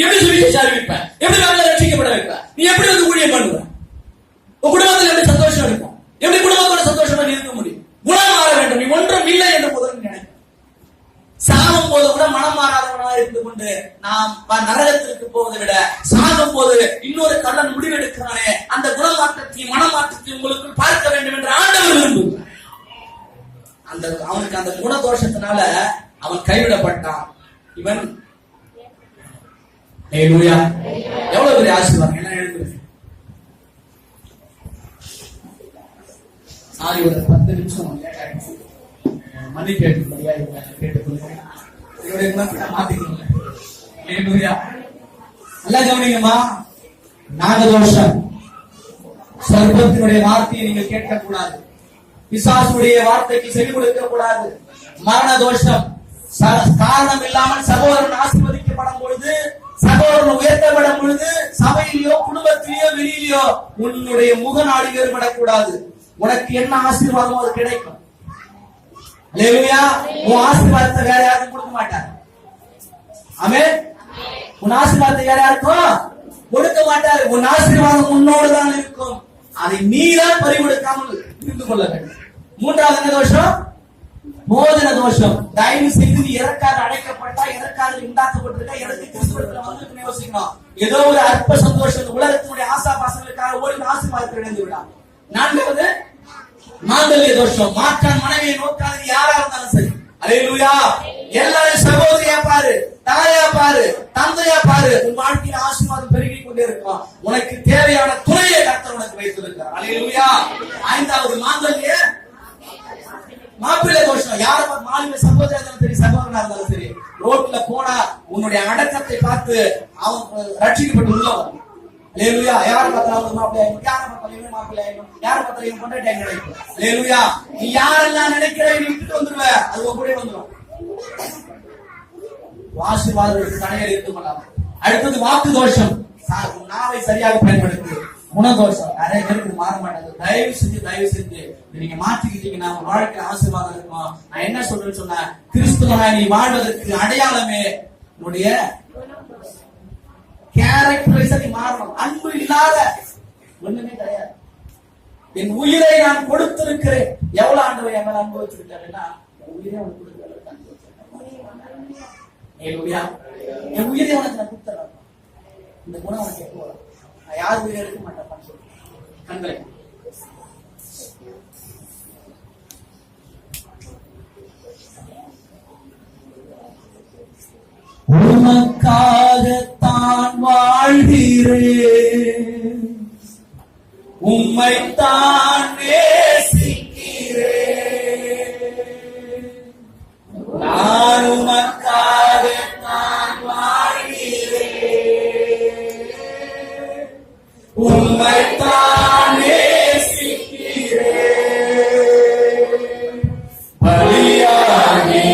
எப்படி சுவிசேஷம் அறிவிப்ப? எப்படி அவங்களை ரட்சிக்கப்பட வைப்ப? நீ எப்படி வந்து ஊழியம் பண்ணுவ? உன் குடும்பத்தில் எப்படி சந்தோஷம் இருக்கும்? எப்படி குடும்பத்தோட சந்தோஷமா இருக்க முடியும்? குணம் மாற வேண்டும். நீ ஒன்றும் இல்லை என்று முதல் நினைக்க. சாகும் போது கூட மனம் மாறாதவனாக இருந்து கொண்டு நாம் நரகத்திற்கு போவதை விட சாகும் போது இன்னொரு கள்ளன் முடிவெடுக்கிறானே, அந்த குணமாற்றத்தையும் மனமாற்றத்தையும் உங்களுக்கு பார்க்க வேண்டும் என்று ஆண்டவர் விரும்புகிறார். அவனுக்கு அந்த குணதோஷத்தினால அவன் கைவிடப்பட்டான். இவன் எவ்வளவு பெரிய ஆசீர்வாதம். என்ன எழுதுறது? சாரி, ஒரு 10 நிமிஷம் மணி கேட்டுக்கொள்ளையா கேட்டுக்கொள்ளுங்க. மாத்திக்கோங்க. நல்லா கவனிங்கம்மா. நாகதோஷம், சர்ப்பத்தினுடைய வார்த்தையை நீங்கள் கேட்கக்கூடாது. பிசாசுடைய வார்த்தைக்கு செவி கொடுக்க கூடாது. மரண தோஷம், காரணம் இல்லாமல் சகோதரன் ஆசீர்வதிக்கப்படும் பொழுது, சகோதரன் உயர்த்தப்படும் பொழுது, சபையிலோ குடும்பத்திலேயோ வெளியிலோ உன்னுடைய முகநாடு வேறுபடக்கூடாது. உனக்கு என்ன ஆசீர்வாதமோ அது கிடைக்கும். அல்லேலூயா. உன் ஆசீர்வாதத்தை வேற யாருக்கும் கொடுக்க மாட்டார். ஆமென். உன் ஆசீர்வாதத்தை வேற யாருக்கும் கொடுக்க மாட்டார். உன் ஆசீர்வாதம் உன்னோடு தான் இருக்கும். அதை நீதான் பறிகொடுக்காமல் இருந்து கொள்ள வேண்டும். மூன்றாவது என்ன தோஷம்? போஜன தோஷம். தயவு செய்து நீ எதற்காக அழைக்கப்பட்டா, எதற்காக உண்டாக்கப்பட்டிருக்கா, எதற்கு கிறிஸ்துவத்தில் வந்து யோசிக்கணும். ஏதோ ஒரு அற்ப சந்தோஷம், உலகத்தினுடைய ஆசா பாசங்களுக்காக ஓடி ஆசீர்வாதத்தை இழந்து விடா. நான்காவது மாங்கல்ய தோஷம். மாற்றான் மனைவியை நோக்காது யாரா இருந்தாலும் சரி. அல்லேலூயா. எல்லாரும் சகோதரியா பாரு, தாயா பாரு, தந்தையா பாரு. உன் வாழ்க்கையில் ஆசீர்வாதம் பெருகிக் கொண்டே இருக்கும். உனக்கு தேவையான துணையை கர்த்தர் உனக்கு வைத்திருக்கிறார். அல்லேலூயா. ஐந்தாவது மாங்கல்ய மாப்பிள்ளை தோஷம். யார மாநில சகோதரா இருந்தாலும் சரி, சகோதரனா இருந்தாலும் சரி, ரோட்ல போனா உன்னுடைய அடக்கத்தை பார்த்து அவன் ரட்சிக்கப்பட்டு உள்ளவன். அல்லேலூயா. யார பார்த்தாலும் மாப்பிள்ளை ஆயிடும், யார பார்த்தாலும் மாப்பிள்ளை ஆயிடும், யார பார்த்தாலும் கொண்டாட்டி ஆயிடும். அல்லேலூயா. நீ யாரெல்லாம் நினைக்கிற நீ விட்டுட்டு வந்துருவ, அது உன் கூட வந்துடும். ஆசீர்வாதத்துக்கு தடைகள் இருந்து கொள்ளாம. அடுத்தது வாக்கு தோஷம். நாவை சரியாக பயன்படுத்து. குணதோஷம். நிறைய பேருக்கு மாற மாட்டாங்க. தயவு செஞ்சு நீங்க மாற்றிக்கிட்டீங்கன்னா உங்க வாழ்க்கை ஆசீர்வாதம் இருக்கும். நான் என்ன சொல்றேன்னு சொன்னா, கிறிஸ்துவனாய் நீ வாழ்வதற்கு அடையாளமே உன்னுடைய கேரக்டரைஸ் நீ மாறணும். அன்பு இல்லாத ஒண்ணுமே கிடையாது. என் உயிரை நான் கொடுத்திருக்கிறேன். எவ்வளவு ஆண்டவர் என் மேல அன்பு வச்சிருக்காருன்னா, உயிரை அவன் கொடுக்கிறார். என் உயிரை அவனுக்கு நான் கொடுத்துறேன். இந்த குணம் அவனுக்கு எப்போ வரும்? நான் யார் உயிரை எடுக்க மாட்டேன் சொல்லி கண்களை உமக்காகத்தான் வாழ்கிறேன், உம்மைத்தான் நேசிக்கிறேன். நான் உமக்காகத்தான் வாழ்கிறேன், உம்மைத்தான் நேசிக்கிறேன். பலியாகி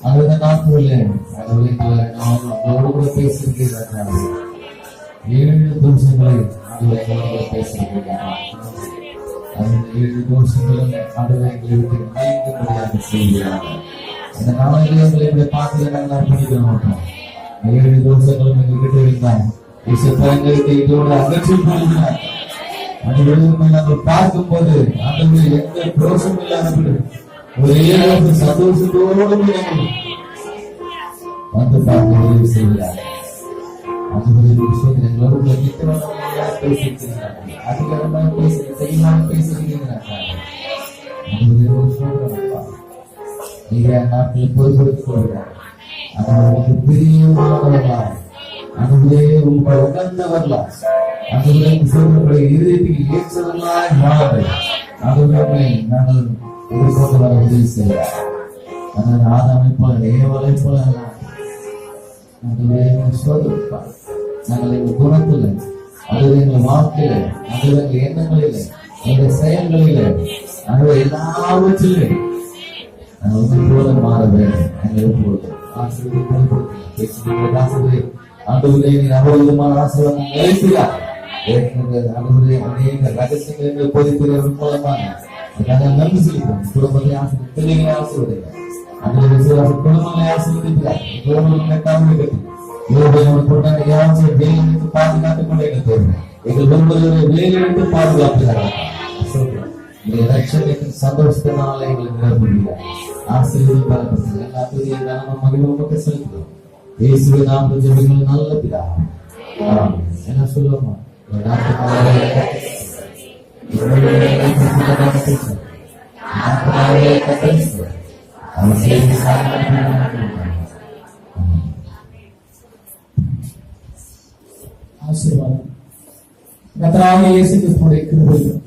அந்த நாட்கள் அவரோட பேசியிருக்கிறார். 7 தோஷங்களை பேசியிருக்கிறார். அந்த 7 தோஷங்களும் எங்களை விட்டு நீங்கும்படியாக செய்கிறார். அந்த நாளையிலே எங்களை பார்த்து நல்லா பண்ணிக்க மாட்டோம். 7 தோஷங்களும் எங்ககிட்ட இருந்தாங்க. எங்களுக்கு இதோட அகற்றி போகிறார். அது வெளியுமே நாங்கள் பார்க்கும் போது அது எந்த தோஷம் இல்லாமல் ஒரே ஒரு சந்தோஷத்தோடு வந்து பார்க்க உதவி செய்கிறார். அது ஒரு விஷயத்தில் எங்களோட பேசியிருக்கிறார்கள், அதிகாரமாக செய்யலாம் பேசுகிறார்கள். நீங்க நாட்டில் பொறுப்படுத்திக் கொள்கிறார். அவர்களுக்கு பிரியமானவர்களாய் அதுவே உங்கள் உகந்தவர்களாய் அதுவே உங்களுடைய இதயத்துக்கு ஏற்றவர்களாய் மாறுங்கள். அதுவே நாங்கள் எதிர்கொண்டு வர உதவி செய்கிறார். அதன் ஆதாமை போல ஏவலை போல அதுவே சோதரிப்பார். நாங்கள் எங்கள் குணத்தில் அது எங்கள் வாக்கில அது எங்கள் எண்ணங்களில் எங்கள் செயல்களில் அது எல்லாவற்றிலும் நாங்கள் போல மாற வேண்டும். எங்கள் போது ஆண்டவரே நீர் அபரிதமான ஆசீர்வாதம் நிறைக்கிறார். ஆண்டவரே அநேக ரகசியங்களை போதிக்கிறவர்கள் மூலமாக நாங்கள் நன்றி செலுத்துகிறோம். குடும்பத்தை ஆசீர்வதிங்க, பிள்ளைகளை ஆசீர்வதிங்க. அந்த விசுவாச குடும்பங்களை ஆசீர்வதிக்கிறார். குடும்பங்களை காவலுக்கு வேலைக்கு பாதுகாத்துக் கொண்டே எங்கள் ஒருவருடைய வேலைக்கு பாதுகாப்புகிறார். ரட்சகத்தின் சந்தோஷத்தினால எங்களுக்கு நிரப்புகிறார். ஆசீர்வதிப்பார். எல்லா பெரிய மகிழ்வுக்கு செலுத்துகிறோம். இயேசுவின் நாமத்தில் ஜெபிக்கிறோம் நல்ல பிதாவே. ஆமென். என்ன சொல்லுமா ஆசீர்வாதம் கர்த்தராகிய இயேசு கிறிஸ்துவின் கிருபையும்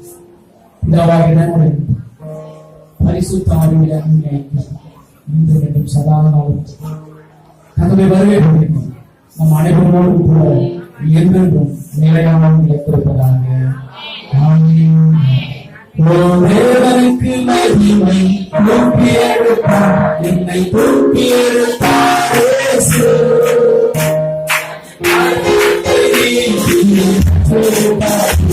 பிதாவாகிய தேவனுடைய பரிசுத்த ஆவியுடைய அன்பின் இன்றும் என்றும் சதா காலம் தங்களுடைய வருகை கொண்டிருக்கும் நம் அனைவரோடும் கூட என்றென்றும் நிலையான நிலைத்திருப்பதாக. ஆமென். தேவனுக்கு மகிமை, தூக்கி எடுத்தார் என்னை, தூக்கி எடுத்தார் இயேசு. Thank you.